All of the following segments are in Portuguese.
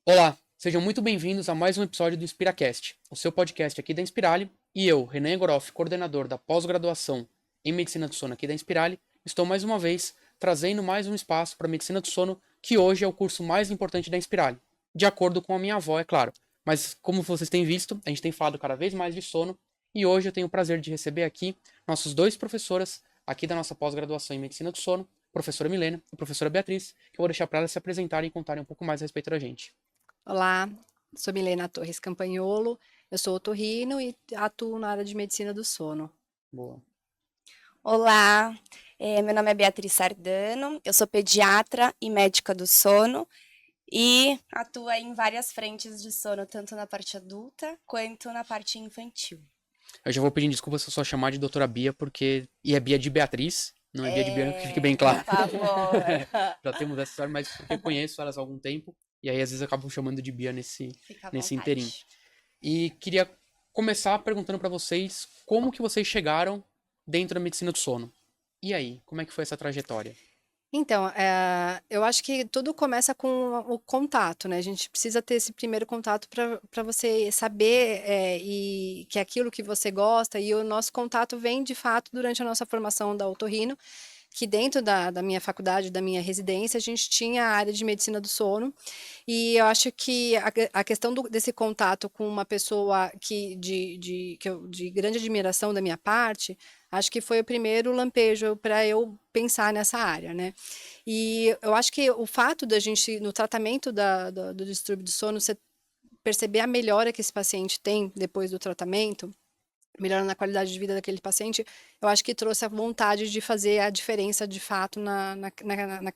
Olá, sejam muito bem-vindos a mais um episódio do InspiraCast, o seu podcast aqui da Inspirali, e eu, Renan Egoroff, coordenador da pós-graduação em Medicina do Sono aqui da Inspirali, estou mais uma vez trazendo mais um espaço para Medicina do Sono, que hoje é o curso mais importante da Inspirali, de acordo com a minha avó, é claro. Mas como vocês têm visto, a gente tem falado cada vez mais de sono, e hoje eu tenho o prazer de receber aqui nossos dois professoras aqui da nossa pós-graduação em Medicina do Sono, professora Milena e professora Beatriz, que eu vou deixar para elas se apresentarem e contarem um pouco mais a respeito da gente. Olá, sou Milena Torres Campagnolo, eu sou otorrino e atuo na área de medicina do sono. Boa. Olá, meu nome é Beatriz Sardano, eu sou pediatra e médica do sono e atuo em várias frentes de sono, tanto na parte adulta quanto na parte infantil. Eu já vou pedir desculpa se eu só chamar de doutora Bia, porque. E é Bia de Beatriz, não é Bia de Bianca, que fique bem Por claro. favor. Já temos essa história, mas porque conheço elas há algum tempo, e aí às vezes eu acabo chamando de Bia Fica à nesse inteirinho. vontade. E queria começar perguntando pra vocês como que vocês chegaram dentro da medicina do sono. E aí, como é que foi essa trajetória? Então, eu acho que tudo começa com o contato, né? A gente precisa ter esse primeiro contato para você saber e que é aquilo que você gosta, e o nosso contato vem de fato durante a nossa formação da otorrino, que dentro da minha faculdade, da minha residência, a gente tinha a área de medicina do sono, e eu acho que a questão desse contato com uma pessoa de grande admiração da minha parte, acho que foi o primeiro lampejo para eu pensar nessa área, né? E eu acho que o fato da gente, no tratamento do distúrbio do sono, você perceber a melhora que esse paciente tem depois do tratamento, melhorando a qualidade de vida daquele paciente, eu acho que trouxe a vontade de fazer a diferença de fato na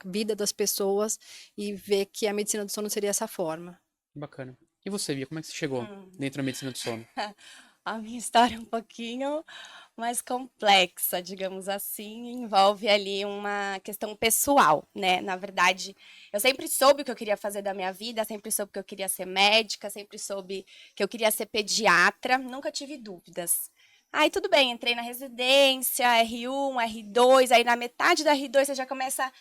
vida das pessoas e ver que a medicina do sono seria essa forma. Bacana. E você, Bia, como é que você chegou dentro da medicina do sono? A minha história é um pouquinho mais complexa, digamos assim, envolve ali uma questão pessoal, né? Na verdade, eu sempre soube o que eu queria fazer da minha vida, sempre soube que eu queria ser médica, sempre soube que eu queria ser pediatra, nunca tive dúvidas. Aí tudo bem, entrei na residência, R1, R2, aí na metade da R2 você já começa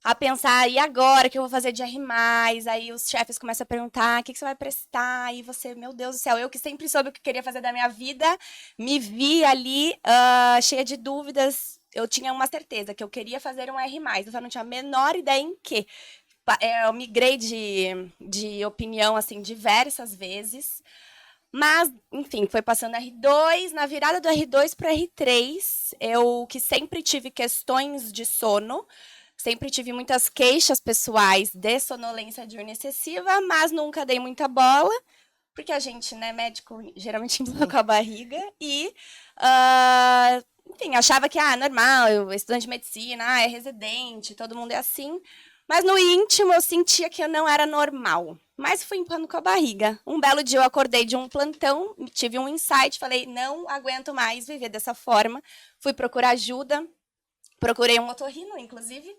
a pensar, e agora o que eu vou fazer de R+, aí os chefes começam a perguntar, o que você vai prestar, e você, meu Deus do céu, eu que sempre soube o que queria fazer da minha vida, me vi ali cheia de dúvidas, eu tinha uma certeza, que eu queria fazer um R+, eu só não tinha a menor ideia em quê. Eu migrei de opinião, assim, diversas vezes, mas, enfim, foi passando R2, na virada do R2 para R3, eu que sempre tive questões de sono, sempre tive muitas queixas pessoais de sonolência diurna excessiva, mas nunca dei muita bola, porque a gente, né, médico, geralmente empurra com a barriga e, enfim, achava que, normal, eu estudante de medicina, é residente, todo mundo é assim, mas no íntimo eu sentia que eu não era normal. Mas fui empurrando com a barriga. Um belo dia eu acordei de um plantão, tive um insight, falei, não aguento mais viver dessa forma. Fui procurar ajuda, procurei um otorrino, inclusive,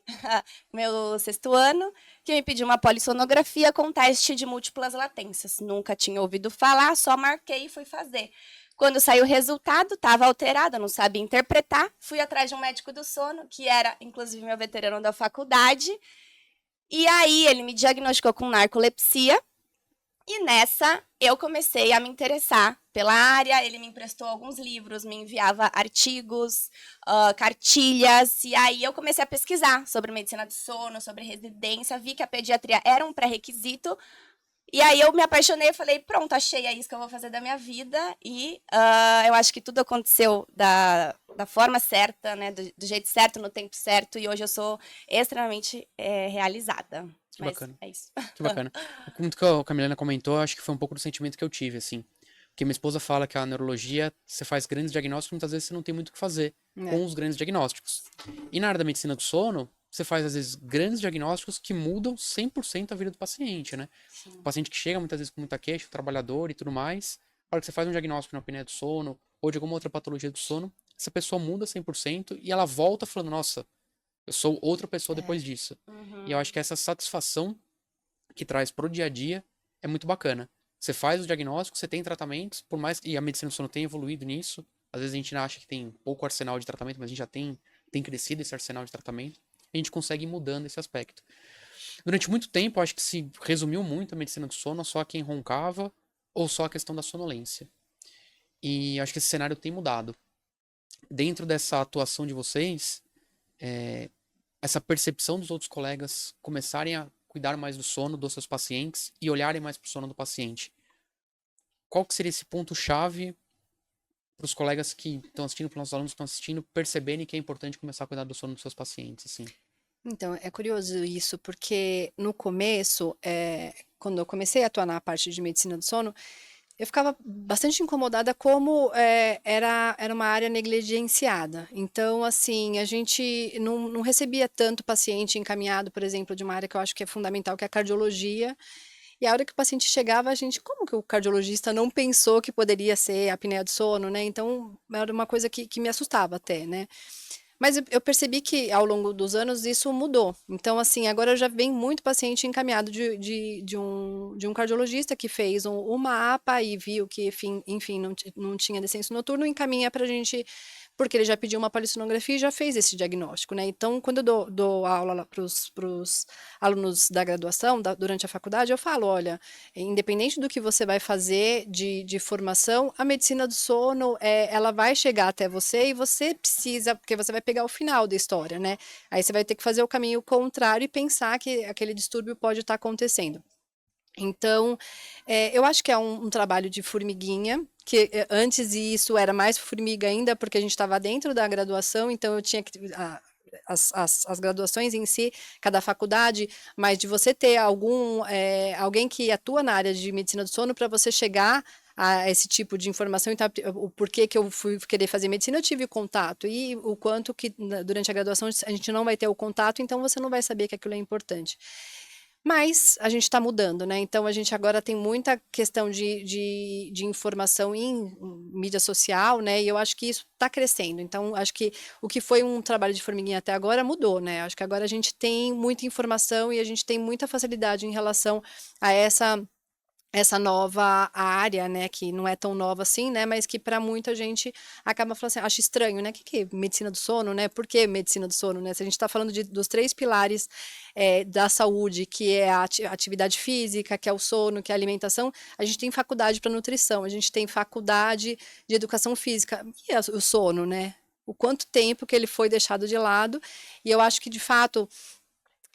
meu sexto ano, que me pediu uma polissonografia com teste de múltiplas latências. Nunca tinha ouvido falar, só marquei e fui fazer. Quando saiu o resultado, estava alterada, não sabia interpretar. Fui atrás de um médico do sono, que era, inclusive, meu veterano da faculdade. E aí ele me diagnosticou com narcolepsia. E nessa eu comecei a me interessar pela área, ele me emprestou alguns livros, me enviava artigos, cartilhas, e aí eu comecei a pesquisar sobre medicina do sono, sobre residência, vi que a pediatria era um pré-requisito, e aí eu me apaixonei e falei, pronto, achei, é isso que eu vou fazer da minha vida, e eu acho que tudo aconteceu da forma certa, né, do jeito certo, no tempo certo, e hoje eu sou extremamente realizada. Que Mas bacana. é isso. Que bacana. Como que a Camilena comentou, acho que foi um pouco do sentimento que eu tive, assim. Porque minha esposa fala que a neurologia, você faz grandes diagnósticos, muitas vezes você não tem muito o que fazer É. com os grandes diagnósticos. E na área da medicina do sono, você faz, às vezes, grandes diagnósticos que mudam 100% a vida do paciente, né? O Sim. paciente que chega, muitas vezes, com muita queixa, o trabalhador e tudo mais, na hora que você faz um diagnóstico na apneia do sono, ou de alguma outra patologia do sono, essa pessoa muda 100% e ela volta falando, nossa, eu sou outra pessoa depois disso. E eu Uhum. acho que essa satisfação que traz pro dia a dia é muito bacana. Você faz o diagnóstico, você tem tratamentos, por mais que a medicina do sono tenha evoluído nisso, às vezes a gente acha que tem pouco arsenal de tratamento, mas a gente já tem crescido esse arsenal de tratamento, a gente consegue ir mudando esse aspecto. Durante muito tempo, acho que se resumiu muito a medicina do sono só a quem roncava ou só a questão da sonolência. E acho que esse cenário tem mudado. Dentro dessa atuação de vocês, essa percepção dos outros colegas começarem a cuidar mais do sono dos seus pacientes e olharem mais para o sono do paciente. Qual que seria esse ponto-chave para os colegas que estão assistindo, para os nossos alunos que estão assistindo, perceberem que é importante começar a cuidar do sono dos seus pacientes, assim? Então, é curioso isso, porque no começo, quando eu comecei a atuar na parte de medicina do sono, eu ficava bastante incomodada como era uma área negligenciada. Então, assim, a gente não recebia tanto paciente encaminhado, por exemplo, de uma área que eu acho que é fundamental, que é a cardiologia. E a hora que o paciente chegava, a gente, como que o cardiologista não pensou que poderia ser apneia do sono, né? Então, era uma coisa que me assustava até, né? Mas eu percebi que ao longo dos anos isso mudou. Então, assim, agora já vem muito paciente encaminhado de um cardiologista que fez uma APA e viu que, enfim, não tinha descenso noturno, encaminha para a gente, porque ele já pediu uma polissonografia e já fez esse diagnóstico, né? Então, quando eu dou aula para os alunos da graduação, durante a faculdade, eu falo, olha, independente do que você vai fazer de formação, a medicina do sono, ela vai chegar até você e você precisa, porque você vai pegar o final da história, né? Aí você vai ter que fazer o caminho contrário e pensar que aquele distúrbio pode estar acontecendo. Então, eu acho que é um trabalho de formiguinha, que antes isso era mais formiga ainda, porque a gente estava dentro da graduação, então eu tinha que. As graduações em si, cada faculdade, mas de você ter alguém que atua na área de medicina do sono para você chegar a esse tipo de informação. Então, o porquê que eu fui querer fazer medicina, eu tive contato, e o quanto que durante a graduação a gente não vai ter o contato, então você não vai saber que aquilo é importante. Mas a gente está mudando, né? Então a gente agora tem muita questão de informação em mídia social, né? E eu acho que isso está crescendo. Então, acho que o que foi um trabalho de formiguinha até agora mudou, né? Acho que agora a gente tem muita informação e a gente tem muita facilidade em relação a essa nova área, né, que não é tão nova assim, né, mas que para muita gente acaba falando assim, acha estranho, né, que é medicina do sono, né, por que medicina do sono, né, se a gente está falando dos 3 pilares da saúde, que é a atividade física, que é o sono, que é a alimentação, a gente tem faculdade para nutrição, a gente tem faculdade de educação física, e o sono, né, o quanto tempo que ele foi deixado de lado, e eu acho que, de fato,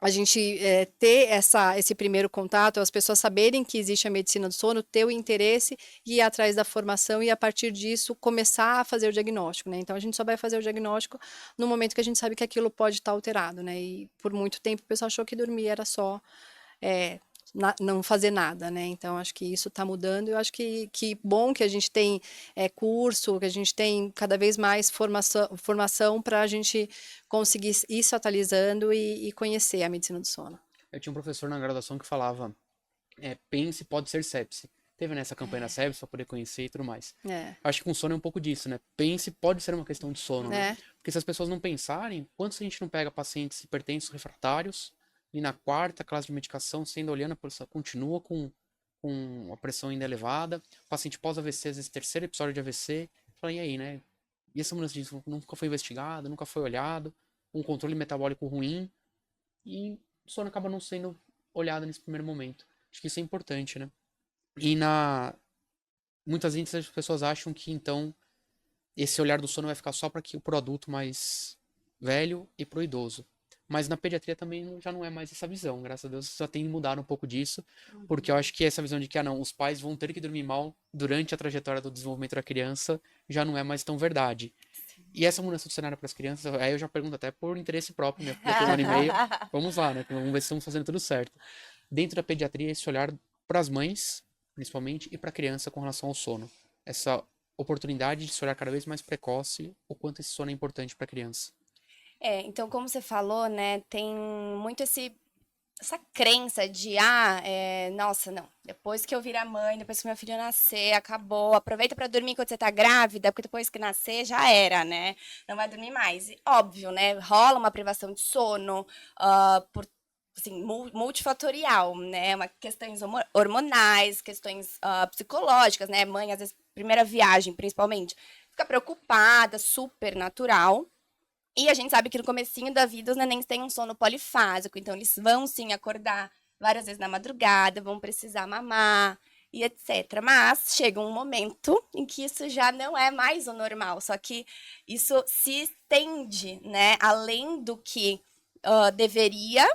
a gente ter esse primeiro contato, as pessoas saberem que existe a medicina do sono, ter o interesse e ir atrás da formação e, a partir disso, começar a fazer o diagnóstico, né? Então, a gente só vai fazer o diagnóstico no momento que a gente sabe que aquilo pode estar alterado, né? E por muito tempo o pessoal achou que dormir era só é, não fazer nada, né? Então, acho que isso está mudando. Eu acho que bom que a gente tem curso, que a gente tem cada vez mais formação para a gente conseguir ir se atualizando e conhecer a medicina do sono. Eu tinha um professor na graduação que falava, pense pode ser sepse. Teve nessa campanha da sepse para poder conhecer e tudo mais. Acho que com sono é um pouco disso, né? Pense pode ser uma questão de sono, né? Porque se as pessoas não pensarem, quantos a gente não pega pacientes hipertensos refratários e na 4ª classe de medicação, sendo olhando, a pessoa continua com a pressão ainda elevada, paciente pós-AVC, às vezes 3º episódio de AVC, fala, e aí, né? E essa mudança disso nunca foi investigado, nunca foi olhado, um controle metabólico ruim, e o sono acaba não sendo olhado nesse primeiro momento. Acho que isso é importante, né? E muitas vezes as pessoas acham que, então, esse olhar do sono vai ficar só para o adulto mais velho e pro idoso. Mas na pediatria também já não é mais essa visão. Graças a Deus já tem mudado um pouco disso. Porque eu acho que essa visão de que, os pais vão ter que dormir mal durante a trajetória do desenvolvimento da criança já não é mais tão verdade. E essa mudança do cenário para as crianças, aí eu já pergunto até por interesse próprio, né? Depois de 1 ano e meio, vamos lá, né? Vamos ver se estamos fazendo tudo certo. Dentro da pediatria, esse olhar para as mães, principalmente, e para a criança com relação ao sono. Essa oportunidade de se olhar cada vez mais precoce o quanto esse sono é importante para a criança. Então, como você falou, né, tem muito essa crença de, nossa, não, depois que eu virar mãe, depois que meu filho nascer, acabou, aproveita para dormir quando você tá grávida, porque depois que nascer já era, né, não vai dormir mais. E, óbvio, né, rola uma privação de sono, por, assim, multifatorial, né, questões hormonais, questões psicológicas, né, mãe, às vezes, primeira viagem, principalmente, fica preocupada, super natural. E a gente sabe que no comecinho da vida os nenéns têm um sono polifásico, então eles vão sim acordar várias vezes na madrugada, vão precisar mamar e etc. Mas chega um momento em que isso já não é mais o normal, só que isso se estende, né, além do que deveria,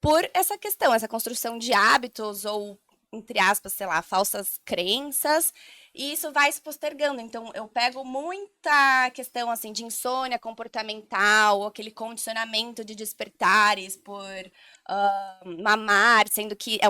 por essa questão, essa construção de hábitos ou, entre aspas, sei lá, falsas crenças, e isso vai se postergando. Então, eu pego muita questão, assim, de insônia comportamental, aquele condicionamento de despertares por mamar, sendo que é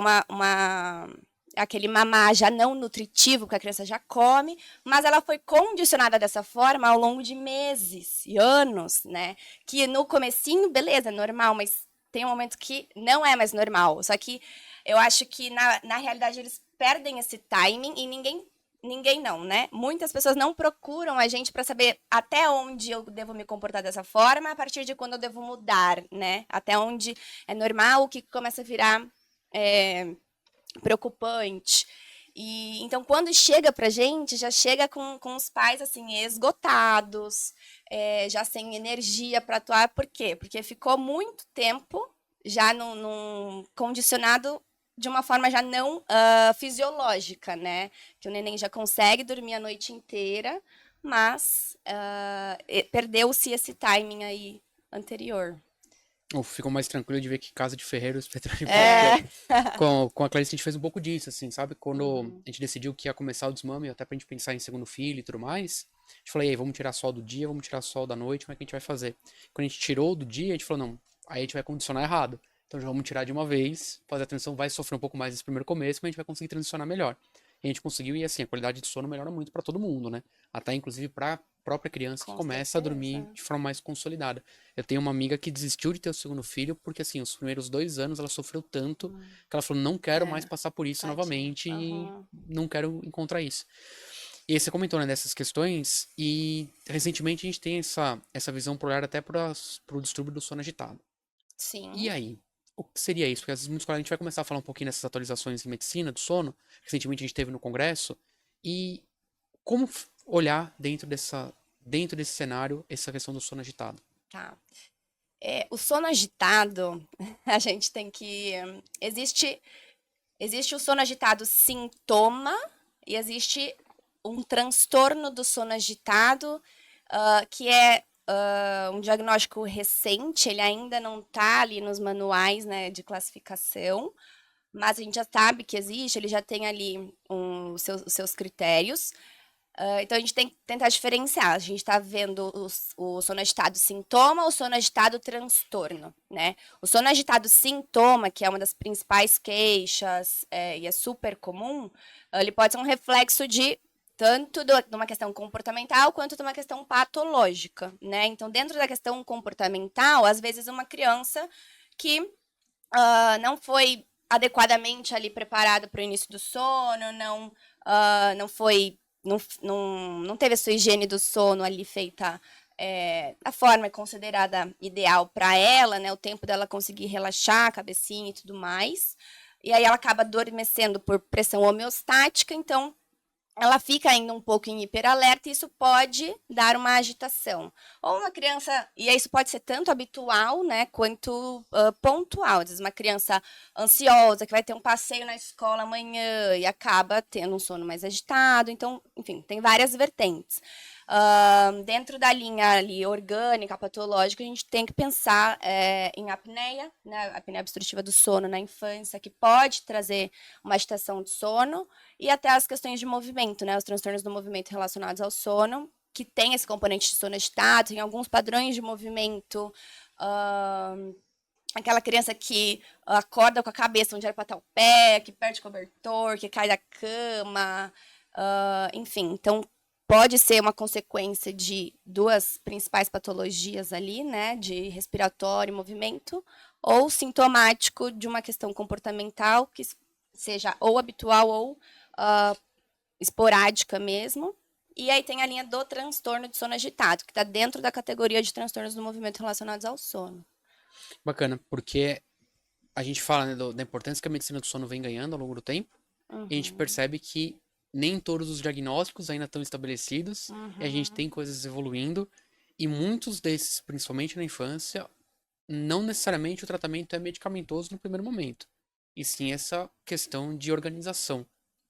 aquele mamar já não nutritivo, porque a criança já come, mas ela foi condicionada dessa forma ao longo de meses e anos, né? Que no comecinho, beleza, é normal, mas tem um momento que não é mais normal. Só que eu acho que, na realidade, eles perdem esse timing e ninguém não, né? Muitas pessoas não procuram a gente para saber até onde eu devo me comportar dessa forma, a partir de quando eu devo mudar, né? Até onde é normal, o que começa a virar preocupante. E então, quando chega pra gente, já chega com os pais assim esgotados, já sem energia para atuar. Por quê? Porque ficou muito tempo já num condicionado de uma forma já não fisiológica, né? Que o neném já consegue dormir a noite inteira, mas perdeu-se esse timing aí anterior. Ficou mais tranquilo de ver que Casa de Ferreiro, espetáculo de É. com a Clarice a gente fez um pouco disso, assim, sabe? Quando a gente decidiu que ia começar o desmame, até pra gente pensar em segundo filho e tudo mais, a gente falou, e aí, vamos tirar sol do dia, vamos tirar sol da noite, como é que a gente vai fazer? Quando a gente tirou do dia, a gente falou, não, aí a gente vai condicionar errado. Então já vamos tirar de uma vez, fazer a transição, vai sofrer um pouco mais nesse primeiro começo, mas a gente vai conseguir transicionar melhor. E a gente conseguiu, e assim, a qualidade de sono melhora muito pra todo mundo, né? Até inclusive pra própria criança que Com começa a dormir certeza. de forma mais consolidada. Eu tenho uma amiga que desistiu de ter o segundo filho porque, assim, os primeiros 2 anos ela sofreu tanto que ela falou, não quero mais passar por isso Tadinho. novamente e Aham. não quero encontrar isso. E aí você comentou, né, dessas questões e recentemente a gente tem essa visão por olhar até para o distúrbio do sono agitado. E Sim. aí? O que seria isso? Porque às vezes muitos colegas, a gente vai começar a falar um pouquinho dessas atualizações em medicina do sono, recentemente a gente teve no congresso, e como olhar dentro desse cenário essa questão do sono agitado? Tá. O sono agitado, a gente tem que. Existe o sono agitado sintoma e existe um transtorno do sono agitado, que é um diagnóstico recente, ele ainda não está ali nos manuais, né, de classificação, mas a gente já sabe que existe, ele já tem ali os seus critérios. Então a gente tem que tentar diferenciar. A gente está vendo o sono agitado sintoma ou o sono agitado transtorno, né? O sono agitado sintoma, que é uma das principais queixas e é super comum, ele pode ser um reflexo de tanto de uma questão comportamental quanto de uma questão patológica, né? Então, dentro da questão comportamental, às vezes uma criança que não foi adequadamente ali preparada para o início do sono, não foi não teve a sua higiene do sono ali feita da forma considerada ideal para ela, né? O tempo dela conseguir relaxar a cabecinha e tudo mais. E aí ela acaba adormecendo por pressão homeostática, então ela fica ainda um pouco em hiperalerta e isso pode dar uma agitação. Ou uma criança, e isso pode ser tanto habitual, né, quanto pontual. Às vezes uma criança ansiosa, que vai ter um passeio na escola amanhã e acaba tendo um sono mais agitado. Então, enfim, tem várias vertentes. Dentro da linha ali orgânica, patológica, a gente tem que pensar em apneia, né, apneia obstrutiva do sono na infância, que pode trazer uma agitação de sono, e até as questões de movimento, né, os transtornos do movimento relacionados ao sono, que tem esse componente de sono agitado, tem alguns padrões de movimento, aquela criança que acorda com a cabeça onde era para estar o pé, que perde cobertor, que cai da cama, enfim, então pode ser uma consequência de duas principais patologias ali, né, de respiratório e movimento, ou sintomático de uma questão comportamental, que seja ou habitual ou esporádica mesmo. E aí tem a linha do transtorno de sono agitado, que está dentro da categoria de transtornos do movimento relacionados ao sono. Bacana, porque a gente fala, né, da importância que a medicina do sono vem ganhando ao longo do tempo, e a gente percebe que nem todos os diagnósticos ainda estão estabelecidos, e a gente tem coisas evoluindo, E muitos desses, principalmente na infância, não necessariamente o tratamento é medicamentoso no primeiro momento. E sim essa questão de organização,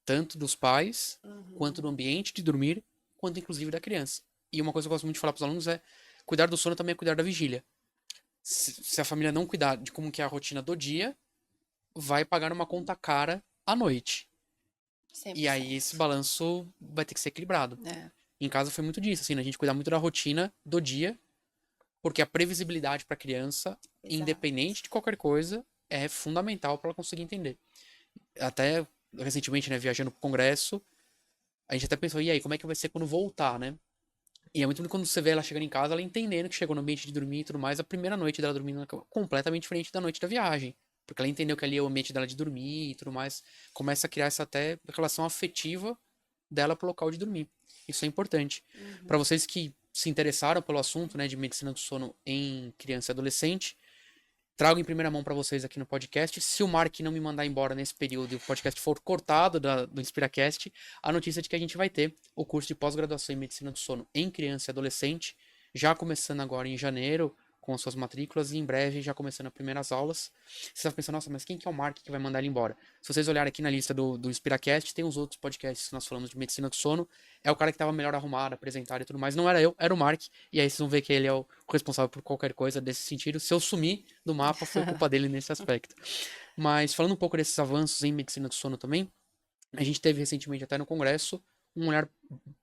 tanto dos pais, quanto do ambiente de dormir, quanto inclusive da criança. E uma coisa que eu gosto muito de falar para os alunos é cuidar do sono também é cuidar da vigília. Se a família não cuidar de como que é a rotina do dia, vai pagar uma conta cara à noite. E aí esse 100%. balanço vai ter que ser equilibrado. É, Em casa foi muito disso, assim, né? A gente cuidar muito da rotina do dia, porque a previsibilidade para a criança, Exato. independente de qualquer coisa, é fundamental para ela conseguir entender. Até recentemente, né, viajando pro congresso, a gente até pensou, e aí, como é que vai ser quando voltar, né? E é muito bonito quando você vê ela chegando em casa, ela entendendo que chegou no ambiente de dormir e tudo mais, a primeira noite dela dormindo na cama, completamente diferente da noite da viagem. Porque ela entendeu que ali é o ambiente dela de dormir e tudo mais. Começa a criar essa até relação afetiva dela pro local de dormir. Isso é importante. Para vocês que se interessaram pelo assunto, né, de medicina do sono em criança e adolescente, trago em primeira mão para vocês aqui no podcast. Se o Mark não me mandar embora nesse período e o podcast for cortado do InspiraCast, a notícia de que a gente vai ter o curso de pós-graduação em medicina do sono em criança e adolescente, já começando agora em janeiro, com as suas matrículas, e em breve já começando as primeiras aulas. Você está pensando, nossa, mas quem que é o Mark que vai mandar ele embora? Se vocês olharem aqui na lista do InspiraCast, tem os outros podcasts que nós falamos de medicina do sono. É o cara que estava melhor arrumado, apresentado e tudo mais. Não era eu, era o Mark. E aí vocês vão ver que ele é o responsável por qualquer coisa desse sentido. Se eu sumir do mapa, foi culpa dele nesse aspecto. Mas falando um pouco desses avanços em medicina do sono também, a gente teve recentemente até no congresso um olhar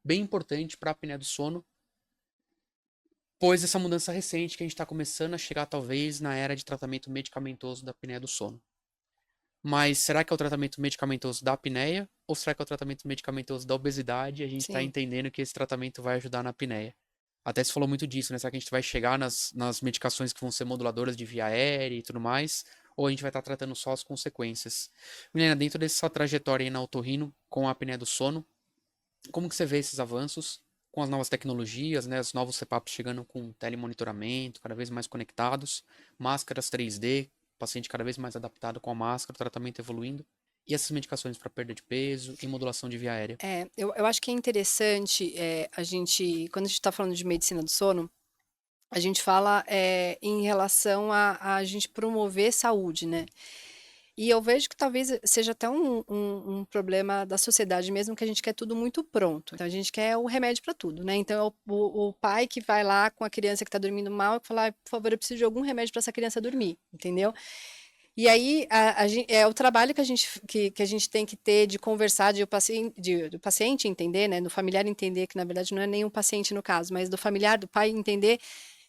bem importante para a apneia do sono, pois essa mudança recente que a gente está começando a chegar talvez na era de tratamento medicamentoso da apneia do sono. Mas será que é o tratamento medicamentoso da apneia ou será que é o tratamento medicamentoso da obesidade? E a gente está sim. entendendo que esse tratamento vai ajudar na apneia. Até se falou muito disso, né? Será que a gente vai chegar nas medicações que vão ser moduladoras de via aérea e tudo mais? Ou a gente vai estar tratando só as consequências? Milena, dentro dessa trajetória aí na otorrino com a apneia do sono, como que você vê esses avanços com as novas tecnologias, né? Os novos CPAPs chegando com telemonitoramento, cada vez mais conectados, máscaras 3D, paciente cada vez mais adaptado com a máscara, o tratamento evoluindo, e essas medicações para perda de peso e modulação de via aérea. Eu acho que é interessante a gente, quando a gente está falando de medicina do sono, a gente fala em relação a gente promover saúde, né? E eu vejo que talvez seja até um problema da sociedade mesmo, que a gente quer tudo muito pronto. Então a gente quer o remédio para tudo, né? Então é o pai que vai lá com a criança que está dormindo mal e fala, por favor, eu preciso de algum remédio para essa criança dormir, entendeu? E aí é o trabalho que a gente tem que ter de conversar, do paciente entender, né? Do familiar entender que na verdade não é nem um paciente no caso, mas do familiar, do pai entender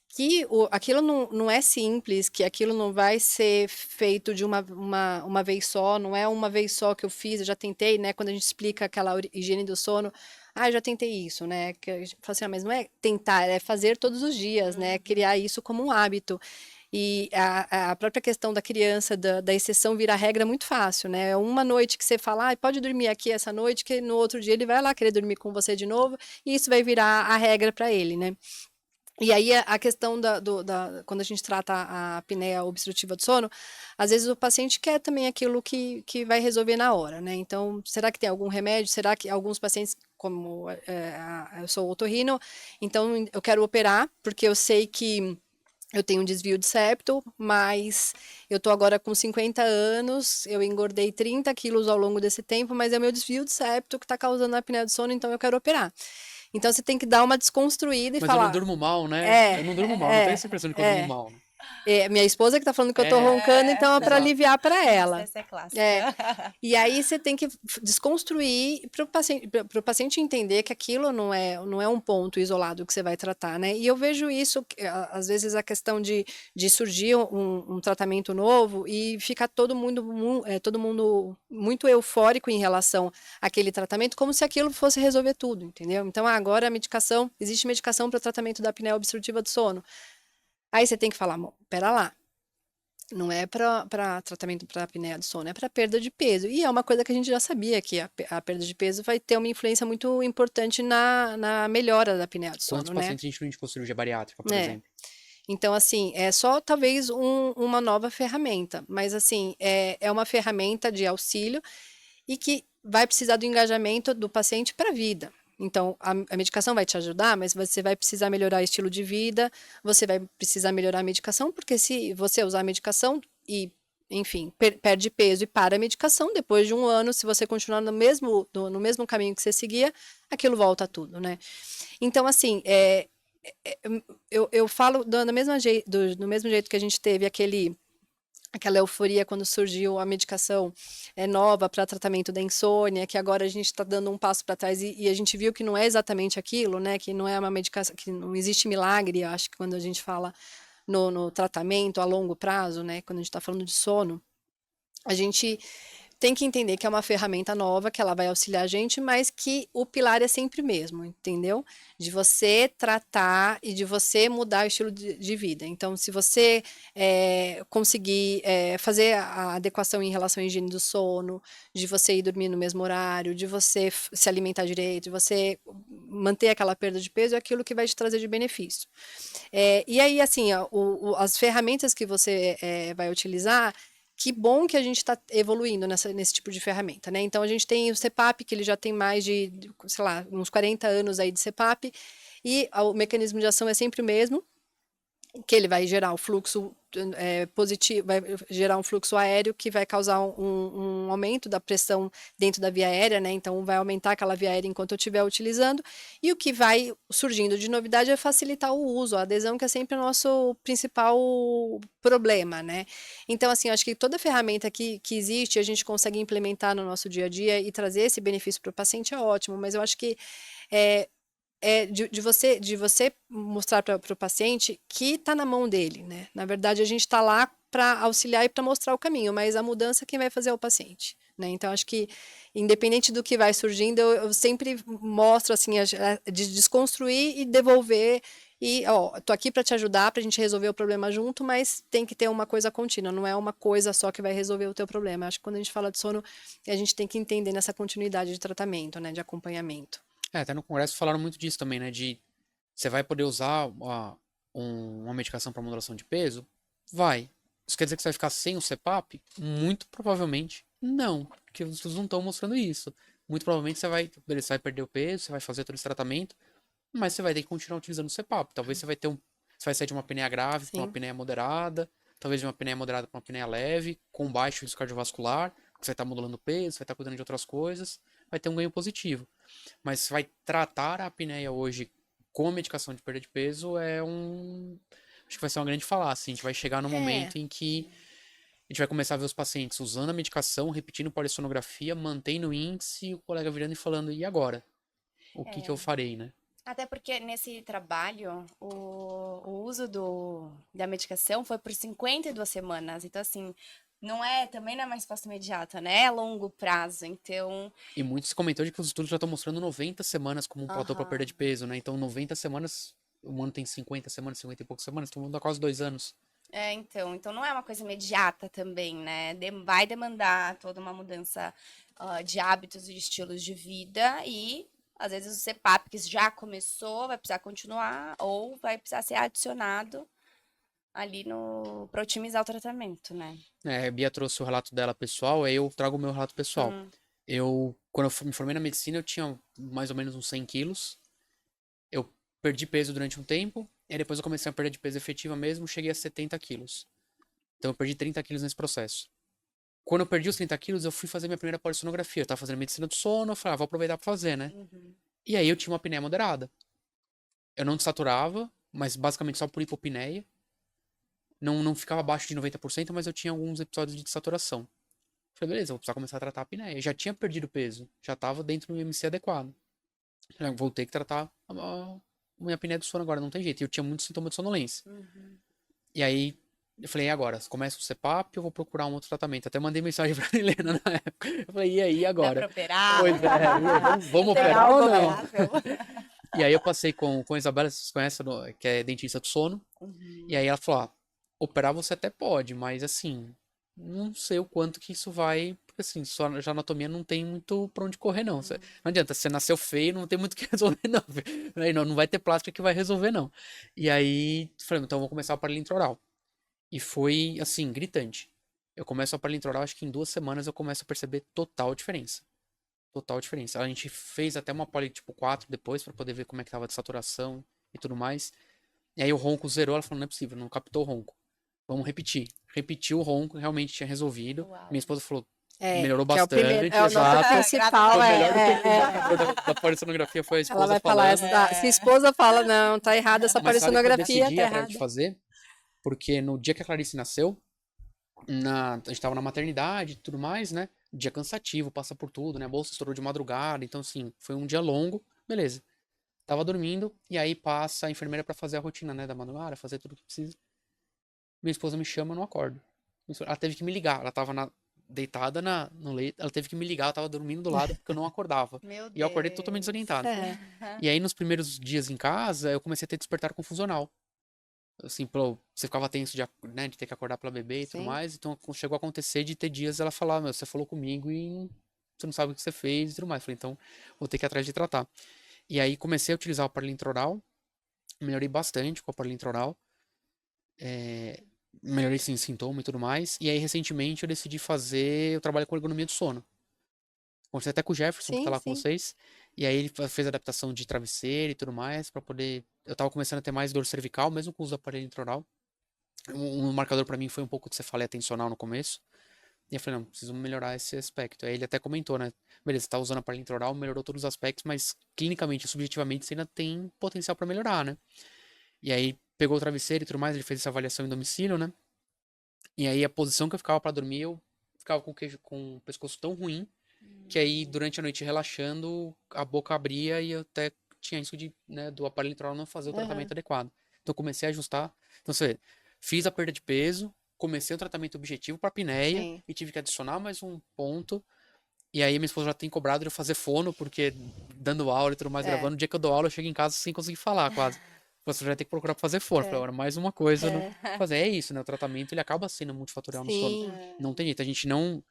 que aquilo não é simples, que aquilo não vai ser feito de uma vez só, não é uma vez só que eu fiz, eu já tentei, né? Quando a gente explica aquela higiene do sono, eu já tentei isso, né? Que a gente fala assim, mas não é tentar, é fazer todos os dias, né? Criar isso como um hábito. E a própria questão da criança, da exceção virar regra é muito fácil, né? É uma noite que você fala, pode dormir aqui essa noite, que no outro dia ele vai lá querer dormir com você de novo, e isso vai virar a regra para ele, né? E aí a questão quando a gente trata a apneia obstrutiva do sono, às vezes o paciente quer também aquilo que vai resolver na hora, né? Então, será que tem algum remédio? Será que alguns pacientes, como eu sou otorrino, então eu quero operar, porque eu sei que eu tenho um desvio de septo, mas eu tô agora com 50 anos, eu engordei 30 quilos ao longo desse tempo, mas é o meu desvio de septo que está causando a apneia do sono, então eu quero operar. Então você tem que dar uma desconstruída e Mas eu não falar, durmo mal, né? é, Eu não durmo mal, não tenho essa impressão de que eu durmo mal, né? minha esposa que tá falando que eu tô É, roncando, então é para exato. aliviar para ela. Essa é clássica. E aí você tem que desconstruir para o paciente entender que aquilo não é um ponto isolado que você vai tratar, né? E eu vejo isso, às vezes, a questão de surgir um tratamento novo e ficar todo mundo muito eufórico em relação àquele tratamento, como se aquilo fosse resolver tudo, entendeu? Então, agora existe medicação para o tratamento da apneia obstrutiva do sono. Aí você tem que falar, pera lá. Não é para tratamento para apneia do sono, é para perda de peso. E é uma coisa que a gente já sabia, que a perda de peso vai ter uma influência muito importante na melhora da apneia do Quantos sono, né? pacientes a gente não indicou cirurgia bariátrica, por É. exemplo? Então, assim, é só talvez uma nova ferramenta, mas assim, é uma ferramenta de auxílio e que vai precisar do engajamento do paciente para a vida. Então, a medicação vai te ajudar, mas você vai precisar melhorar o estilo de vida, você vai precisar melhorar a medicação, porque se você usar a medicação e, enfim, perde peso e para a medicação, depois de um ano, se você continuar no mesmo caminho que você seguia, aquilo volta tudo, né? Então, assim, eu falo do mesmo jeito que a gente teve aquela euforia quando surgiu a medicação nova para tratamento da insônia, que agora a gente está dando um passo para trás e a gente viu que não é exatamente aquilo, né? Que não é uma medicação, que não existe milagre, eu acho que quando a gente fala no tratamento a longo prazo, né? Quando a gente está falando de sono, a gente tem que entender que é uma ferramenta nova, que ela vai auxiliar a gente, mas que o pilar é sempre o mesmo, entendeu? De você tratar e de você mudar o estilo de vida. Então, se você conseguir fazer a adequação em relação à higiene do sono, de você ir dormir no mesmo horário, de você se alimentar direito, de você manter aquela perda de peso, é aquilo que vai te trazer de benefício. E aí, assim, as ferramentas que você vai utilizar, que bom que a gente está evoluindo nesse tipo de ferramenta, né? Então, a gente tem o CPAP, que ele já tem mais sei lá, uns 40 anos aí de CPAP, e o mecanismo de ação é sempre o mesmo, que ele vai gerar o fluxo positivo, vai gerar um fluxo aéreo que vai causar um aumento da pressão dentro da via aérea, né? Então vai aumentar aquela via aérea enquanto eu estiver utilizando, e o que vai surgindo de novidade é facilitar o uso, a adesão, que é sempre o nosso principal problema, né? Então, assim, eu acho que toda ferramenta que existe, a gente consegue implementar no nosso dia a dia e trazer esse benefício para o paciente é ótimo, mas eu acho que é, de você mostrar para o paciente que está na mão dele, né? Na verdade, a gente está lá para auxiliar e para mostrar o caminho, mas a mudança quem vai fazer é o paciente, né? Então, acho que, independente do que vai surgindo, eu sempre mostro, assim, de desconstruir e devolver. E, ó, tô aqui para te ajudar, para a gente resolver o problema junto, mas tem que ter uma coisa contínua, não é uma coisa só que vai resolver o teu problema. Acho que quando a gente fala de sono, a gente tem que entender nessa continuidade de tratamento, né? De acompanhamento. Até no congresso falaram muito disso também, né? De você vai poder usar uma medicação para modulação de peso? Vai. Isso quer dizer que você vai ficar sem o CPAP? Muito provavelmente não, porque os estudos não estão mostrando isso. Muito provavelmente beleza, você vai perder o peso, você vai fazer todo esse tratamento, mas você vai ter que continuar utilizando o CPAP. Talvez você vai sair de uma apneia grave para uma Sim. apneia moderada, talvez de uma apneia moderada para uma apneia leve, com baixo risco cardiovascular, porque você vai estar modulando o peso, você vai estar cuidando de outras coisas, vai ter um ganho positivo. Mas se vai tratar a apneia hoje com medicação de perda de peso acho que vai ser uma grande falácia. A gente vai chegar no momento em que a gente vai começar a ver os pacientes usando a medicação, repetindo polissonografia, mantendo o índice, e o colega virando e falando, e agora? O que eu farei, né? Até porque nesse trabalho, o uso da medicação foi por 52 semanas. Então, assim, também não é uma resposta imediata, né? É a longo prazo. Então, E muito se comentou de que os estudos já estão mostrando 90 semanas como um platô para perda aham. de peso, né? Então, 90 semanas, o ano tem 50 semanas, 50 e poucas semanas, todo mundo há quase 2 anos. Então não é uma coisa imediata também, né? Vai demandar toda uma mudança de hábitos e estilos de vida e às vezes o CPAP que já começou vai precisar continuar ou vai precisar ser adicionado ali no para otimizar o tratamento, né? A Bia trouxe o relato dela pessoal, aí eu trago o meu relato pessoal. Hum, Quando eu me formei na medicina, eu tinha mais ou menos uns 100 quilos. Eu perdi peso durante um tempo, e depois eu comecei a perder de peso efetiva mesmo, cheguei a 70 quilos. Então eu perdi 30 quilos nesse processo. Quando eu perdi os 30 quilos, eu fui fazer minha primeira polissonografia. Eu tava fazendo medicina do sono, eu falei, vou aproveitar pra fazer, né? uhum. E aí eu tinha uma apneia moderada. Eu não desaturava, mas basicamente só por hipopneia. Não ficava abaixo de 90%, mas eu tinha alguns episódios de desaturação. Falei, beleza, vou precisar começar a tratar a apneia. Eu já tinha perdido peso, já tava dentro do IMC adequado. Falei, vou ter que tratar a minha apneia do sono agora, não tem jeito. E eu tinha muito sintoma de sonolência. E aí, eu falei, e agora? Começa o CPAP, eu vou procurar um outro tratamento. Até mandei mensagem pra Helena na época. Eu falei, e aí, Dá agora? para operar? Pois é, vamos Tem operar ou algo não? viável? E aí eu passei com a Isabela, vocês conhecem, que é dentista do sono. E aí ela falou, operar você até pode, mas assim, não sei o quanto que isso vai, porque assim, já anatomia não tem muito pra onde correr, não. Não adianta, você nasceu feio, não tem muito o que resolver, não. Aí não vai ter plástica que vai resolver, não. E aí, falei, então eu vou começar o aparelho intraoral. E foi, assim, gritante. Eu começo o aparelho intraoral, acho que em 2 semanas eu começo a perceber total diferença. total diferença. A gente fez até uma poli tipo 4 depois pra poder ver como é que tava de saturação e tudo mais. E aí o ronco zerou, ela falou, não é possível, não captou o ronco. Vamos repetir. Repetiu o ronco, realmente tinha resolvido. Uau. Minha esposa falou, É, melhorou que é o primeiro, bastante, é o nosso exato. principal, Foi Graças a melhor do que o é. indicador da polissonografia foi a Ela esposa vai falar, falando. se a esposa fala, não, tá errada essa Mas sabe que eu polissonografia, decidi tá ir atrás de errada. fazer? Porque no dia que a Clarice nasceu, a gente tava na maternidade e tudo mais, né? Dia cansativo, passa por tudo, né? A bolsa estourou de madrugada, então assim, foi um dia longo, beleza. Tava dormindo, e aí passa a enfermeira pra fazer a rotina, né? Da madrugada, fazer tudo que precisa. Minha esposa me chama, eu não acordo. Ela teve que me ligar, ela tava deitada no leito, ela teve que me ligar, eu tava dormindo do lado porque eu não acordava. Meu E eu acordei totalmente Deus. desorientado. É, E aí, nos primeiros dias em casa, eu comecei a ter despertar confusional. Assim, você ficava tenso né, de ter que acordar pra beber e tudo sim. mais. Então, chegou a acontecer de ter dias ela falar, meu, você falou comigo e você não sabe o que você fez e tudo mais. Falei, então, vou ter que ir atrás de tratar. E aí, comecei a utilizar o aparelho intraoral. Melhorei bastante com o aparelho intraoral. Melhorei sim, sintoma e tudo mais. E aí, recentemente, eu decidi fazer o trabalho com ergonomia do sono. Conversei até com o Jefferson, que tá Sim, lá com sim. vocês. E aí ele fez adaptação de travesseiro e tudo mais, pra poder. Eu tava começando a ter mais dor cervical, mesmo com o uso do aparelho intraoral. Um marcador pra mim foi um pouco de cefaleia tensional no começo. E eu falei, não, preciso melhorar esse aspecto. Aí ele até comentou, né? Beleza, você tá usando aparelho intraoral, melhorou todos os aspectos, mas clinicamente, subjetivamente, você ainda tem potencial pra melhorar, né? E aí pegou o travesseiro e tudo mais, ele fez essa avaliação em domicílio, né? E aí a posição que eu ficava pra dormir, eu ficava com com o pescoço tão ruim que aí durante a noite relaxando, a boca abria e eu até tinha isso de, né, do aparelho intraoral não fazer o Aham. tratamento adequado. Então eu comecei a ajustar. Então você, fiz a perda de peso, comecei o tratamento objetivo para apneia Sim. e tive que adicionar mais um ponto. E aí minha esposa já tem cobrado de eu fazer fono, porque dando aula e tudo mais, É, gravando, o dia que eu dou aula eu chego em casa sem conseguir falar, quase. Você já vai ter que procurar pra fazer fono. Eu falei, é, agora mais uma coisa no é. fazer. É isso, né? O tratamento ele acaba sendo multifatorial no sono. Sim, Não tem jeito, a gente não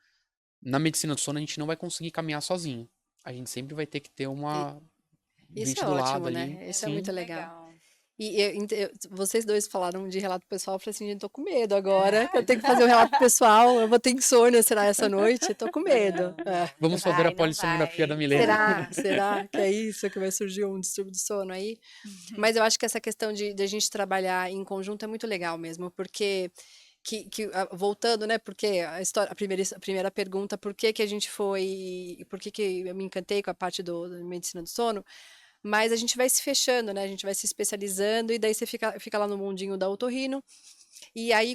na medicina do sono a gente não vai conseguir caminhar sozinho. A gente sempre vai ter que ter i- uma isso gente é do lado ótimo, ali. né? É Isso é Sim. muito muito legal. legal. E vocês dois falaram de relato pessoal, eu falei assim, gente, tô com medo agora. Eu tenho que fazer um relato pessoal, eu vou ter insônia, será essa noite? Tô com medo. Não, É. Vamos fazer a vai, não polissonografia da vai. Milena. Será que é isso que vai surgir um distúrbio do sono aí? Mas eu acho que essa questão de a gente trabalhar em conjunto é muito legal mesmo, porque voltando, né? Porque a história, a primeira pergunta, por que que a gente foi, por que que eu me encantei com a parte da medicina do sono? Mas a gente vai se fechando, né? A gente vai se especializando e daí você fica lá no mundinho da otorrino. E aí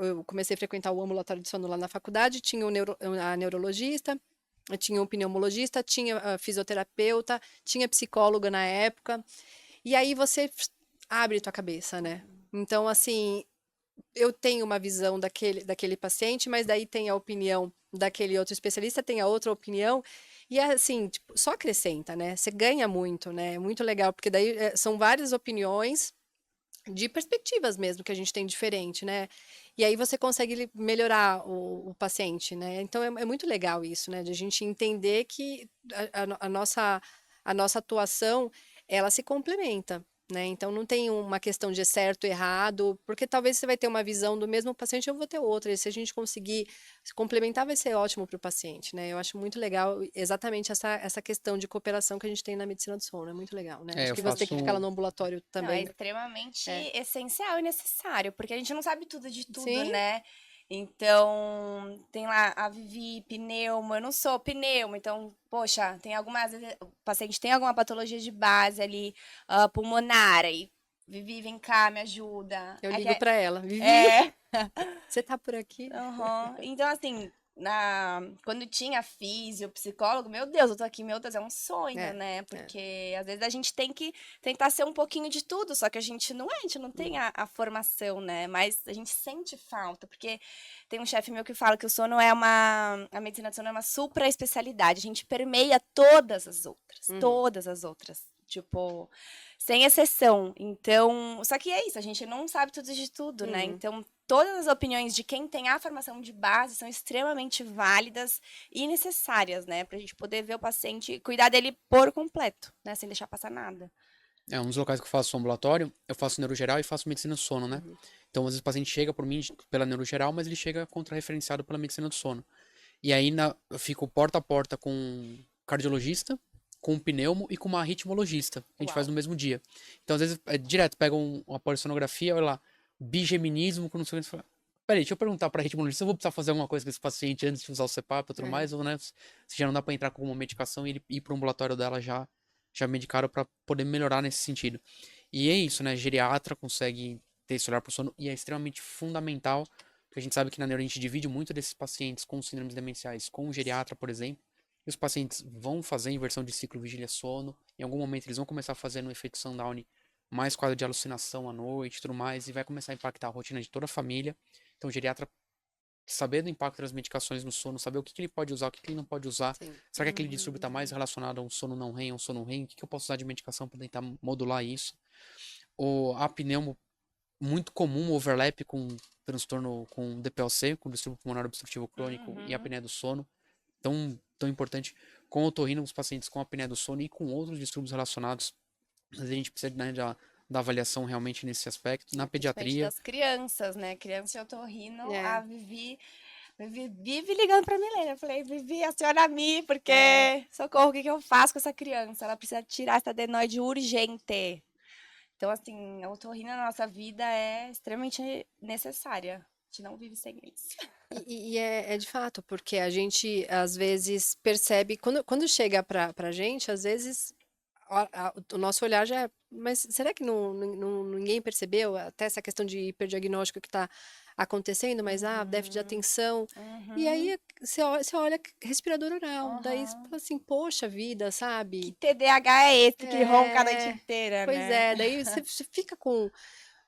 eu comecei a frequentar o ambulatório de sono lá na faculdade, tinha a neurologista, eu tinha um pneumologista, tinha a fisioterapeuta, tinha psicóloga na época. E aí você abre tua cabeça, né? Então, assim, eu tenho uma visão daquele paciente, mas daí tem a opinião daquele outro especialista, tem a outra opinião, e assim, tipo, só acrescenta, né? Você ganha muito, né? É muito legal, porque daí são várias opiniões de perspectivas mesmo que a gente tem diferente, né? E aí você consegue melhorar o paciente, né? Então é muito legal isso, né? De a gente entender que a nossa atuação, ela se complementa, né? Então não tem uma questão de certo e errado, porque talvez você vai ter uma visão do mesmo paciente, eu vou ter outra. E se a gente conseguir se complementar, vai ser ótimo para o paciente, né? Eu acho muito legal exatamente essa questão de cooperação que a gente tem na medicina do sono, é muito legal, né? Acho Eu que você que fica lá faço. no ambulatório Não, é também. extremamente É. essencial e necessário, porque a gente não sabe tudo de tudo, Sim. né? Então, tem lá a Vivi, pneuma, eu não sou pneuma, então, poxa, às vezes, o paciente tem alguma patologia de base ali, pulmonar, aí, Vivi, vem cá, me ajuda. Eu Aí ligo para ela, Vivi, é, você tá por aqui? aham. Então, assim, quando tinha físio, psicólogo, meu Deus, eu tô aqui, meu Deus, é um sonho, É, né? é. Porque às vezes a gente tem que tentar ser um pouquinho de tudo, só que a gente não é, a gente não tem a formação, né? Mas a gente sente falta, porque tem um chefe meu que fala que o sono a medicina do sono é uma supra especialidade, a gente permeia Uhum. todas as outras. Tipo, sem exceção. Então, só que é isso, a gente não sabe tudo de tudo, né? Uhum. Então, todas as opiniões de quem tem a formação de base são extremamente válidas e necessárias, né? Pra gente poder ver o paciente e cuidar dele por completo, né? Sem deixar passar nada. Um dos locais que eu faço ambulatório, eu faço neurogeral e faço medicina do sono, né? Então, às vezes o paciente chega por mim pela neurogeral, mas ele chega contra-referenciado pela medicina do sono. E aí eu fico porta a porta com um cardiologista, com um pneumo e com uma ritmologista. A gente faz Uau. no mesmo dia. Então, às vezes, direto, pega uma polissonografia, olha lá, bigeminismo, com não sei o que. Você fala, peraí, deixa eu perguntar pra ritmologista se eu vou precisar fazer alguma coisa com esse paciente antes de usar o CPAP e tudo mais, ou, né, se já não dá pra entrar com alguma medicação e ele ir pro ambulatório dela já medicaram pra poder melhorar nesse sentido. E é isso, né? Geriatra consegue ter esse olhar pro sono e é extremamente fundamental, porque a gente sabe que na neuro a gente divide muito desses pacientes com síndromes demenciais com o geriatra, por exemplo, e os pacientes vão fazer inversão de ciclo vigília-sono, em algum momento eles vão começar a fazer no efeito sundown mais quadro de alucinação à noite e tudo mais, e vai começar a impactar a rotina de toda a família. Então o geriatra saber do impacto das medicações no sono, saber o que ele pode usar, o que ele não pode usar. Sim. Será que aquele distúrbio está mais relacionado a um sono não REM, a um sono REM? O que eu posso usar de medicação para tentar modular isso? Ou a pneumo, muito comum, overlap com transtorno com DPOC, com distúrbio pulmonar obstrutivo crônico e apneia do sono. Tão importante com otorrino, os pacientes com apneia do sono e com outros distúrbios relacionados. Mas a gente precisa, né, da avaliação realmente nesse aspecto. Na Principalmente pediatria, das crianças, né? Criança e otorrino, É. a Vivi vive ligando pra Milena. Eu falei, Vivi, aciona-me, porque socorro, o que que eu faço com essa criança? Ela precisa tirar essa adenoide urgente. Então, assim, a otorrina na nossa vida é extremamente necessária. A gente não vive sem isso. E é de fato, porque a gente às vezes percebe, quando chega pra gente, às vezes o nosso olhar já é, mas será que ninguém percebeu até essa questão de hiperdiagnóstico que está acontecendo, mas déficit de atenção, e aí você olha respirador oral, daí você fala assim, poxa vida, Que sabe? TDAH é esse que ronca a noite É, inteira, pois né? é, daí você fica com,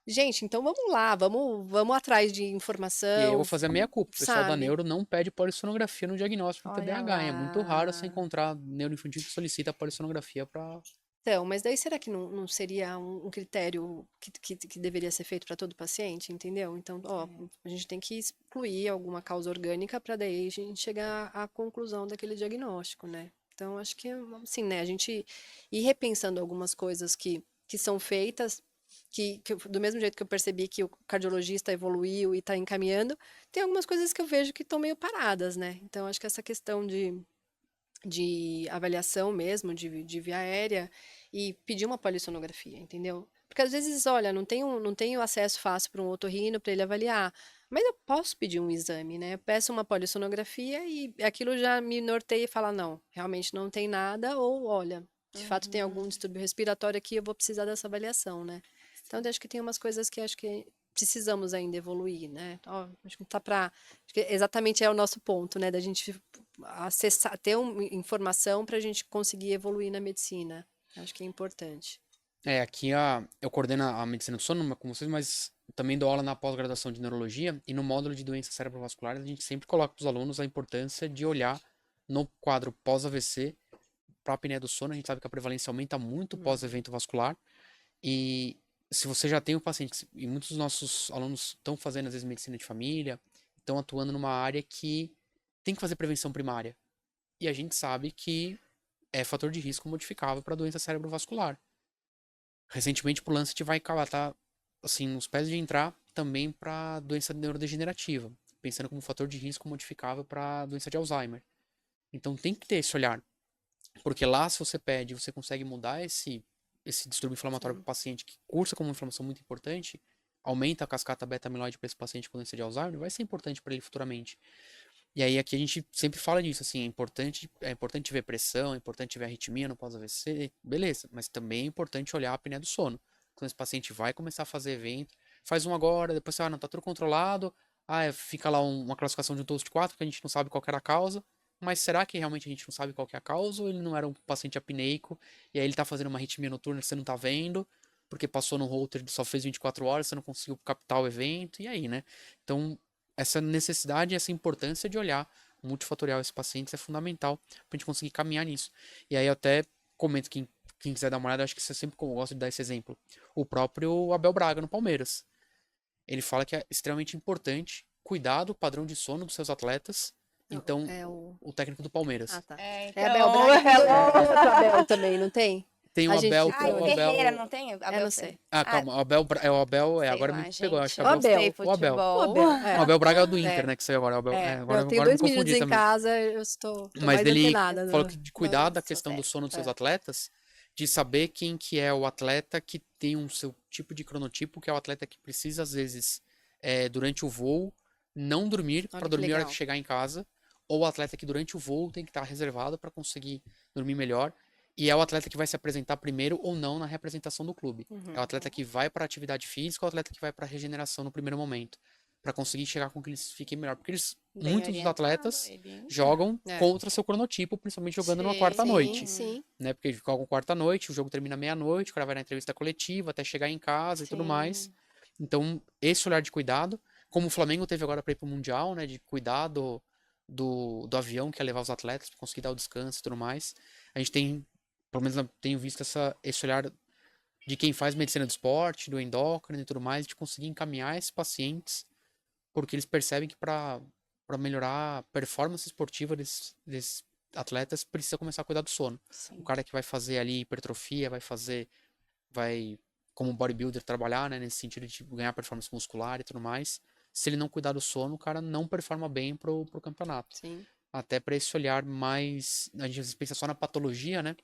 gente, então vamos lá, vamos atrás de e aí eu informação, vou fazer a meia-culpa. O pessoal da sabe? neuro não pede polissonografia no diagnóstico do Olha TDAH. É muito raro você lá. encontrar neuroinfantil que solicita polissonografia para. Então, mas daí será que não seria um critério que deveria ser feito para todo paciente, entendeu? Então, ó, a gente tem que excluir alguma causa orgânica para daí a gente chegar à conclusão daquele diagnóstico, né? Então, acho que, assim, né, a gente ir repensando algumas coisas que são feitas, do mesmo jeito que eu percebi que o cardiologista evoluiu e está encaminhando, tem algumas coisas que eu vejo que estão meio paradas, né? Então, acho que essa questão de avaliação mesmo, de via aérea, e pedir uma polissonografia, entendeu? Porque às vezes, olha, não tenho acesso fácil para um otorrino para ele avaliar, mas eu posso pedir um exame, né? Eu peço uma polissonografia e aquilo já me norteia e fala, não, realmente não tem nada, ou olha, de fato tem algum distúrbio respiratório aqui, eu vou precisar dessa avaliação, né? Então, eu acho que tem umas coisas que acho que precisamos ainda evoluir, né? Ó, acho que não tá para, acho que exatamente é o nosso ponto, né? Da gente acessar, ter informação para a gente conseguir evoluir na medicina. Acho que é importante. Aqui eu coordeno a medicina do sono com vocês, mas também dou aula na pós-graduação de neurologia e no módulo de doenças cerebrovasculares a gente sempre coloca para os alunos a importância de olhar no quadro pós-AVC para a apneia do sono. A gente sabe que a prevalência aumenta muito pós-evento vascular e se você já tem um paciente, e muitos dos nossos alunos estão fazendo às vezes medicina de família, estão atuando numa área que tem que fazer prevenção primária. E a gente sabe que é fator de risco modificável para doença cerebrovascular. Recentemente, o Lancet vai acabar, tá, assim, nos pés de entrar também para doença neurodegenerativa, pensando como fator de risco modificável para doença de Alzheimer. Então tem que ter esse olhar, porque lá se você pede, você consegue mudar esse distúrbio inflamatório para o paciente que cursa como uma inflamação muito importante, aumenta a cascata beta-amiloide para esse paciente com doença de Alzheimer, vai ser importante para ele futuramente. E aí aqui a gente sempre fala disso, assim, é importante ver pressão, é importante ver arritmia no pós-AVC, beleza, mas também é importante olhar a apneia do sono. Quando esse paciente vai começar a fazer evento, faz um agora, depois não, tá tudo controlado, fica lá uma classificação de um TOST 4, porque a gente não sabe qual que era a causa, mas será que realmente a gente não sabe qual que é a causa, ou ele não era um paciente apneico, e aí ele tá fazendo uma arritmia noturna que você não tá vendo, porque passou no holter, só fez 24 horas, você não conseguiu captar o evento, e aí, né? Então, essa necessidade, essa importância de olhar multifatorial esses pacientes é fundamental para a gente conseguir caminhar nisso. E aí eu até comento, quem quiser dar uma olhada, acho que você sempre gosta de dar esse exemplo. O próprio Abel Braga no Palmeiras. Ele fala que é extremamente importante cuidar do padrão de sono dos seus atletas. Então, É o... o técnico do Palmeiras. Ah, tá. É, É Abel então, Braga, tem outro Abel também, não tem? Tem o A gente Abel, fica que é Ai, o olhando. Ferreira, Abel. não tem? Eu Abel não sei. Ah, calma, o Abel, Sei agora lá, me pegou, acho gente. que é O o Abel. Gostei o Abel. O futebol. Abel, O Abel Braga é o do é, Inter, né, que saiu agora, o Abel, é. agora, Eu tenho agora me 2 meninos confundi em também. casa, eu estou Mas mais ele antenada falou que de cuidar da Sou questão do zero. sono dos seus É. atletas, de saber quem que é o atleta que tem um seu tipo de cronotipo, que é o atleta que precisa, às vezes, durante o voo, não dormir para Olha que dormir a hora que legal. chegar em casa, ou o atleta que durante o voo tem que estar reservado para conseguir dormir melhor, e é o atleta que vai se apresentar primeiro ou não na representação do clube. É o atleta que vai para atividade física ou o atleta que vai para regeneração no primeiro momento, para conseguir chegar com que eles fiquem melhor, porque Bem muitos dos orientado atletas ele, hein? jogam É. contra seu cronotipo, principalmente jogando numa Sim. quarta Sim, noite, sim, né? Porque jogam quarta noite, o jogo termina meia-noite, o cara vai na entrevista coletiva até chegar em casa e tudo mais. Sim. Então, esse olhar de cuidado, como o Flamengo teve agora para ir pro Mundial, né? De cuidar do avião que ia levar os atletas para conseguir dar o descanso e tudo mais. A gente tem, pelo menos eu tenho visto esse olhar de quem faz medicina do esporte, do endócrino e tudo mais, de conseguir encaminhar esses pacientes, porque eles percebem que para melhorar a performance esportiva desses atletas, precisa começar a cuidar do sono. O Sim. cara que vai fazer ali hipertrofia, vai como bodybuilder trabalhar, né, nesse sentido de ganhar performance muscular e tudo mais. Se ele não cuidar do sono, o cara não performa bem pro campeonato. sim. Até para esse olhar mais, a gente às vezes pensa só na patologia, né?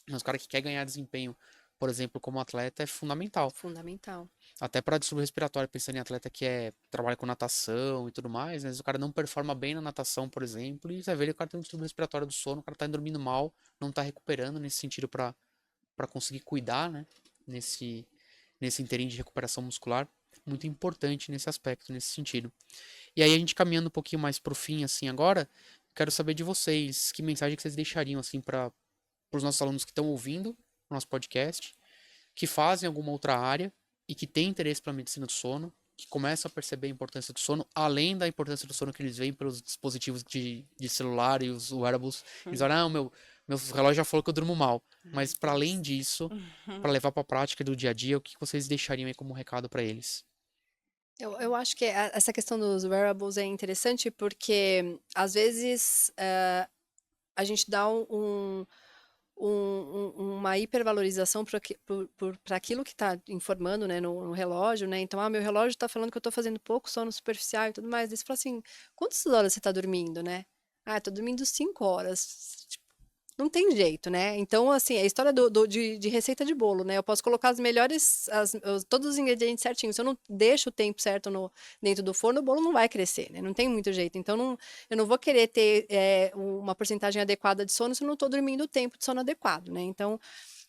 Mas o cara que quer ganhar desempenho, por exemplo, como atleta, é fundamental. Fundamental. Até para distúrbio respiratório, pensando em atleta que trabalha com natação e tudo mais, né? Às vezes o cara não performa bem na natação, por exemplo, e você vai ver que o cara tem um distúrbio respiratório do sono, o cara tá dormindo mal, não tá recuperando nesse sentido para conseguir cuidar, né? Nesse inteirinho de recuperação muscular. Muito importante nesse aspecto, nesse sentido. E aí a gente caminhando um pouquinho mais pro fim, assim, agora, quero saber de vocês, que mensagem que vocês deixariam, assim, para os nossos alunos que estão ouvindo o nosso podcast, que fazem alguma outra área e que têm interesse pela medicina do sono, que começam a perceber a importância do sono, além da importância do sono que eles veem pelos dispositivos de celular e os wearables. Eles olham, ah, meu relógio já falou que eu durmo mal. Mas para além disso, para levar para a prática do dia a dia, o que vocês deixariam aí como recado para eles? Eu acho que essa questão dos wearables é interessante porque, às vezes, a gente dá uma hipervalorização para aquilo que está informando, né, no relógio, né? Então, meu relógio está falando que eu estou fazendo pouco sono superficial e tudo mais. Daí você fala assim, quantas horas você está dormindo, né? Ah, estou dormindo 5 horas. Tipo, não tem jeito, né? Então, assim, é a história de receita de bolo, né? Eu posso colocar as melhores, todos os ingredientes certinhos. Se eu não deixo o tempo certo dentro do forno, o bolo não vai crescer, né? Não tem muito jeito. Então, eu não vou querer ter uma porcentagem adequada de sono se eu não estou dormindo o tempo de sono adequado, né? Então,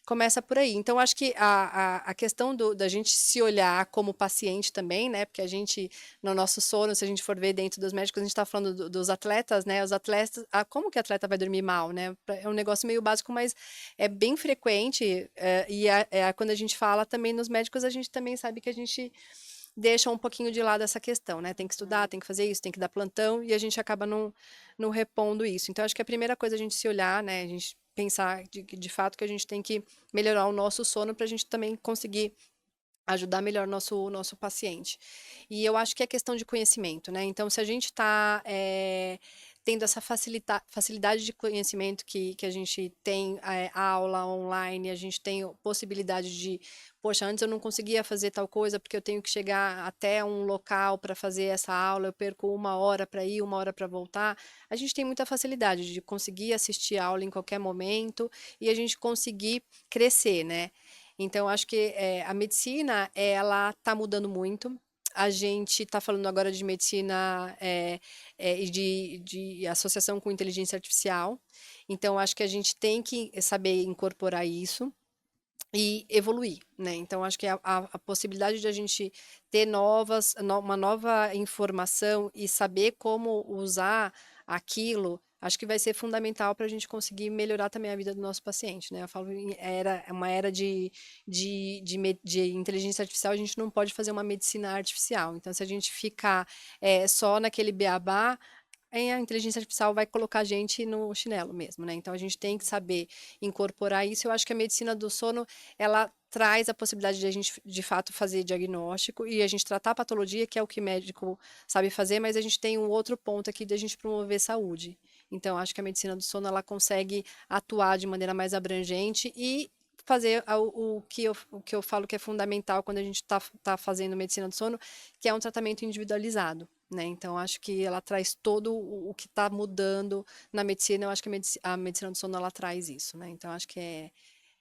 começa por aí. Então, acho que a questão da gente se olhar como paciente também, né? Porque a gente, no nosso sono, se a gente for ver dentro dos médicos, a gente está falando dos atletas, né? Os atletas, como que o atleta vai dormir mal, né? É um negócio meio básico, mas é bem frequente. Quando a gente fala também nos médicos, a gente também sabe que a gente deixa um pouquinho de lado essa questão, né? Tem que estudar, tem que fazer isso, tem que dar plantão, e a gente acaba não repondo isso. Então, acho que a primeira coisa é a gente se olhar, né? A gente pensar de fato que a gente tem que melhorar o nosso sono para a gente também conseguir ajudar melhor nosso paciente. E eu acho que é questão de conhecimento, né? Então, se a gente está tendo essa facilidade de conhecimento que a gente tem aula online, a gente tem possibilidade de, poxa, antes eu não conseguia fazer tal coisa porque eu tenho que chegar até um local para fazer essa aula, eu perco 1 hora para ir, 1 hora para voltar. A gente tem muita facilidade de conseguir assistir a aula em qualquer momento e a gente conseguir crescer, né? Então, acho que a medicina, ela está mudando muito. A gente está falando agora de medicina e de associação com inteligência artificial. Então, acho que a gente tem que saber incorporar isso e evoluir, né? Então, acho que a possibilidade de a gente ter uma nova informação e saber como usar aquilo, acho que vai ser fundamental para a gente conseguir melhorar também a vida do nosso paciente, né? Eu falo, é uma era de inteligência artificial, a gente não pode fazer uma medicina artificial. Então, se a gente ficar só naquele beabá, a inteligência artificial vai colocar a gente no chinelo mesmo, né? Então a gente tem que saber incorporar isso. Eu acho que a medicina do sono, ela traz a possibilidade de a gente, de fato, fazer diagnóstico e a gente tratar a patologia, que é o que médico sabe fazer, mas a gente tem um outro ponto aqui de a gente promover saúde. Então, acho que a medicina do sono, ela consegue atuar de maneira mais abrangente e fazer o que eu falo que é fundamental quando a gente tá fazendo medicina do sono, que é um tratamento individualizado, né? Então, acho que ela traz todo o que está mudando na medicina. Eu acho que a medicina do sono ela traz isso, né? Então, acho que